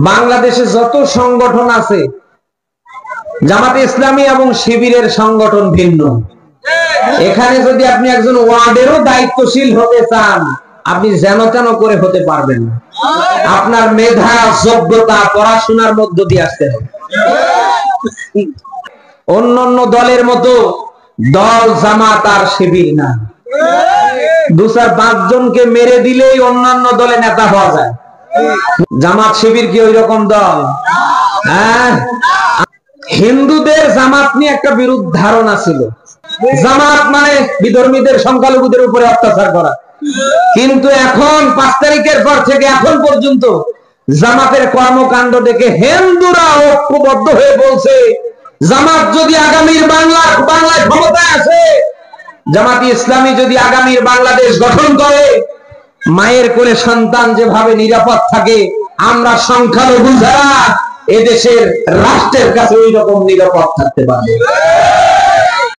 বাংলাদেশে যত সংগঠন আছে জামাতে ইসলামী এবং শিবিরের সংগঠন ভিন্ন। এখানে যদি আপনি একজন ওয়ার্ডেরও দায়িত্বশীল হতে চান, আপনি যেন তেন করে হতে পারবেন না। আপনার মেধা, যোগ্যতা, পড়াশোনার মধ্য দিয়ে আসতে হবে। অন্যান্য দলের মতো দল জামাত আর শিবির না। 2-4-5 জনকে মেরে দিলেই অন্যান্য দলে নেতা হওয়া যায়। জামাত শিবির কি ওই রকম দল? হ্যাঁ, হিন্দুদের জামাত নিয়ে একটা বিরূপ ধারণা ছিল। জামাত মানে বিধর্মীদের, সংখ্যালঘুদের উপরে অত্যাচার করা। কিন্তু এখন 5 তারিখের পর থেকে এখন পর্যন্ত জামাতের কর্মকাণ্ড দেখে হিন্দুরা ঐক্যবদ্ধ হয়ে বলছে, জামাত যদি আগামীর বাংলায় ক্ষমতায় আসে, জামাতি ইসলামী যদি আগামীর বাংলাদেশ গঠন করে, মায়ের কোলে সন্তান যেভাবে নিরাপদ থাকে, আমরা সংখ্যালঘু যারা এদেশের রাষ্ট্রের কাছে ওই রকম নিরাপদ থাকতে পারবে।